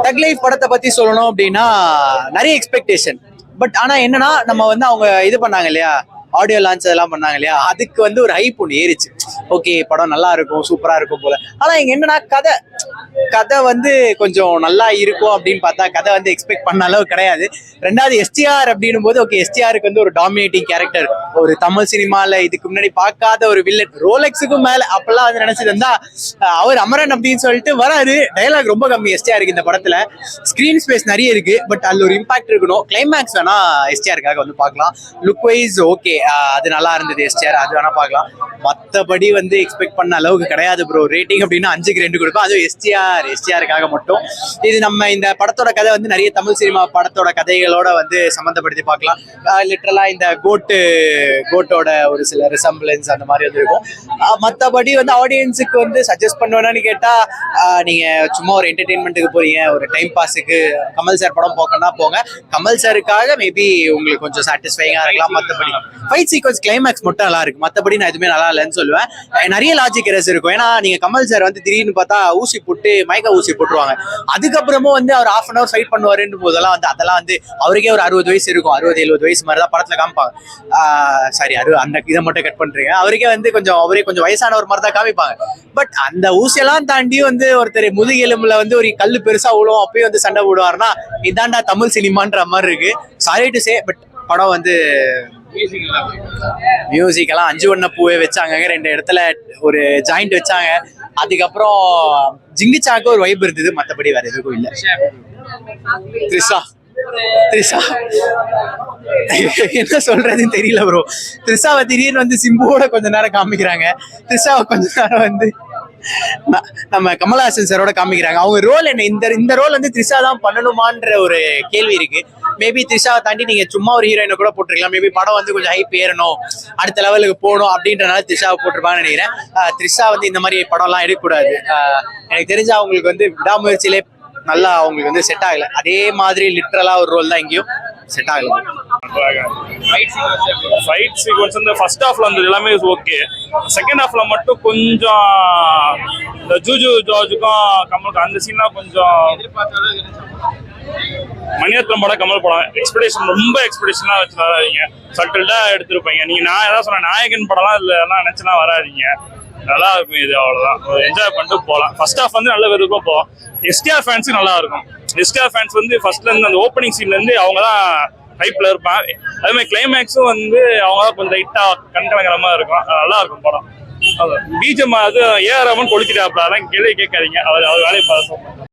தக் லைஃப் படத்தை பத்தி சொல்லணும் அப்படின்னா நிறைய எக்ஸ்பெக்டேஷன். பட் ஆனா என்னன்னா நம்ம வந்து அவங்க இது பண்ணாங்க இல்லையா, ஆடியோ லான்ச் அதெல்லாம் பண்ணாங்க இல்லையா, அதுக்கு வந்து ஒரு ஹைப் ஒன்று ஏறிச்சு. ஓகே படம் நல்லா இருக்கும், சூப்பரா இருக்கும் போல. ஆனா இங்க என்னன்னா கதை கதை வந்து கொஞ்சம் நல்லா இருக்கும் அப்படின்னு பார்த்தா கதை வந்து எக்ஸ்பெக்ட் பண்ண அளவு கிடையாது. ரெண்டாவது எஸ்டிஆர் அப்படின்னும் போது ஓகே, எஸ்டிஆருக்கு வந்து ஒரு டாமினேட்டிங் கேரக்டர், ஒரு தமிழ் சினிமால இதுக்கு முன்னாடி பார்க்காத ஒரு வில்லன், ரோலெக்ஸுக்கும் மேல அப்பெல்லாம் வந்து நினைச்சிருந்தா அவர் அமரன் அப்படின்னு சொல்லிட்டு வராரு. டயலாக் ரொம்ப கம்மி எஸ்டிஆருக்கு இந்த படத்துல. ஸ்கிரீன் ஸ்பேஸ் நிறைய இருக்கு, பட் அதுல ஒரு இம்பாக்ட் இருக்கணும். கிளைமேக்ஸ் வேணா எஸ்டிஆருக்காக வந்து பார்க்கலாம். லுக் வைஸ் ஓகே, அது நல்லா இருந்தது எஸ்டிஆர், அது வேணா பார்க்கலாம். மற்றபடி வந்து எக்ஸ்பெக்ட் பண்ண அளவுக்கு கிடையாது ப்ரோ. ரேட்டிங் அப்படின்னா 5க்கு 2 கொடுக்கும், அதுவும் எஸ்டிஆருக்காக மட்டும். இது நம்ம இந்த படத்தோட கதை வந்து நிறைய தமிழ் சினிமா படத்தோட கதைகளோட வந்து சம்மந்தப்படுத்தி பார்க்கலாம். லிட்டரலா இந்த கோட்டோட ஒரு சில ரிசம்பிளன்ஸ் அந்த மாதிரி வந்து இருக்கும். மற்றபடி வந்து ஆடியன்ஸுக்கு வந்து சஜஸ்ட் பண்ணுவேன்னு கேட்டா, நீங்க சும்மா ஒரு என்டர்டெயின்மெண்ட்டுக்கு போறீங்க, ஒரு டைம் பாஸுக்கு கமல் சார் படம் போக்கணும்னா போங்க. கமல் சாருக்காக மேபி உங்களுக்கு கொஞ்சம் சாட்டிஸ்ஃபைங்கா இருக்கலாம். மற்றபடி ஃபைட் சீக்வன்ஸ் கிளைமேக்ஸ் மட்டும் நல்லா இருக்கு, மற்றபடி நான் எதுவுமே நல்லா இல்லைன்னு சொல்லுவேன். நிறைய லாஜிக் எரர்ஸ் இருக்கும். ஏன்னா நீங்க கமல் சார் வந்து திடீர்னு பார்த்தா ஊசி போட்டு மயக்க ஊசி போட்டுருவாங்க. அதுக்கப்புறமும் வந்து அவர் 1/2 hour ஃபைட் பண்ணுவாருன்னு போதெல்லாம் வந்து அதெல்லாம் வந்து அவருக்கே ஒரு 60 வயசு இருக்கும், 60-70 வயசு மாதிரி தான் படத்துல காமிப்பாங்க. சாரி, அந்த இதை மட்டும் கட் பண்றீங்க. அவருக்கே வந்து அவரே கொஞ்சம் வயசானவர் மாதிரி தான் காமிப்பாங்க. பட் அந்த ஊசியெல்லாம் தாண்டி வந்து ஒருத்தர் முதுகெலும்புல வந்து ஒரு கல்லு பெருசா விழும், அப்பயும் வந்து சண்டை போடுவாருன்னா இதாண்டா தமிழ் சினிமான்ற மாதிரி இருக்கு. சாரி டு சே, பட் படம் வந்து மியூசிக் எல்லாம் 5 வண்ண பூவே வச்சாங்க, 2 இடத்துல ஒரு ஜாயிண்ட் வச்சாங்க. அதுக்கப்புறம் ஜிங்கிச்சாக்கு ஒரு வைப் இருந்தது, மற்றபடி வேற எதுவும் இல்லை. த்ரிஷா என்ன சொல்றதுன்னு தெரியல ப்ரோ. த்ரிஷாவை திடீர்னு வந்து சிம்புவோட கொஞ்ச நேரம் காமிக்கிறாங்க, த்ரிஷாவை கொஞ்ச நேரம் வந்து நம்ம கமல்ஹாசன் சாரோட காமிக்கிறாங்க. அவங்க ரோல் என்ன, இந்த ரோல் வந்து த்ரிஷா தான் பண்ணணுமான்ற ஒரு கேள்வி இருக்கு. மேபி த்ரிஷாவை தாண்டி நீங்க சும்மா ஒரு ஹீரோயினை கூட போட்டிருக்கலாம். மேபி படம் வந்து கொஞ்சம் ஹைப் ஏறணும், அடுத்த லெவலுக்கு போகணும் அப்படின்றனால த்ரிஷாவை போட்டிருப்பாங்கன்னு நினைக்கிறேன். த்ரிஷா வந்து இந்த மாதிரி படம்லாம் எடுக்கக்கூடாது. எனக்கு தெரிஞ்சா அவங்களுக்கு வந்து விடாமுயற்சியிலே நல்லா அவங்களுக்கு வந்து செட் ஆகல. அதே மாதிரி லிட்டரலா ஒரு ரோல் தான் இங்கேயும் செட் ஆகல. ஃபைட் சீக்வன்ஸ் வந்து ஃபர்ஸ்ட் ஹாஃப்ல வந்து எல்லாமே ஓகே. செகண்ட் ஹாஃப்ல மட்டும் கொஞ்சம் இந்த ஜூஜு ஜார்ஜுக்கும் கமலுக்கும் அந்த சீனா கொஞ்சம் மணிரத்னம் படம் கமல் படம் எக்ஸ்பெக்டேஷன் ரொம்ப எக்ஸ்பெக்டேஷனா வச்சு வராதிங்க, சட்டில்டா எடுத்துருப்பீங்க. நீங்க நான் ஏதாவது சொன்ன நாயகன் படம்லாம் இதுல எல்லாம் நினைச்சுனா வராதிங்க. நல்லா இருக்கும், இது அவ்வளவுதான். என்ஜாய் பண்ணிட்டு போகலாம். ஃபர்ஸ்ட் ஹாஃப் வந்து நல்ல விருப்பா போகும். எஸ்டிஆர் ஃபேன்ஸுக்கு நல்லா இருக்கும். எஸ்டிஆர் ஃபேன்ஸ் வந்து ஃபர்ஸ்ட்ல இருந்து அந்த ஓப்பனிங் சீன்ல இருந்து அவங்க தான் ஹைப்ல இருப்பாங்க. அதே மாதிரி கிளைமேக்ஸும் வந்து அவங்க தான் கொஞ்சம் லைட்டா கண்கலங்கரமா இருக்கும். நல்லா இருக்கும் படம். பிஜிஎம் அது ஏஆர் ரஹ்மான் கொளுத்திட்டாப்ல, அதெல்லாம் கேள்வி கேட்காதீங்க, அவர் வேலையை பார்த்து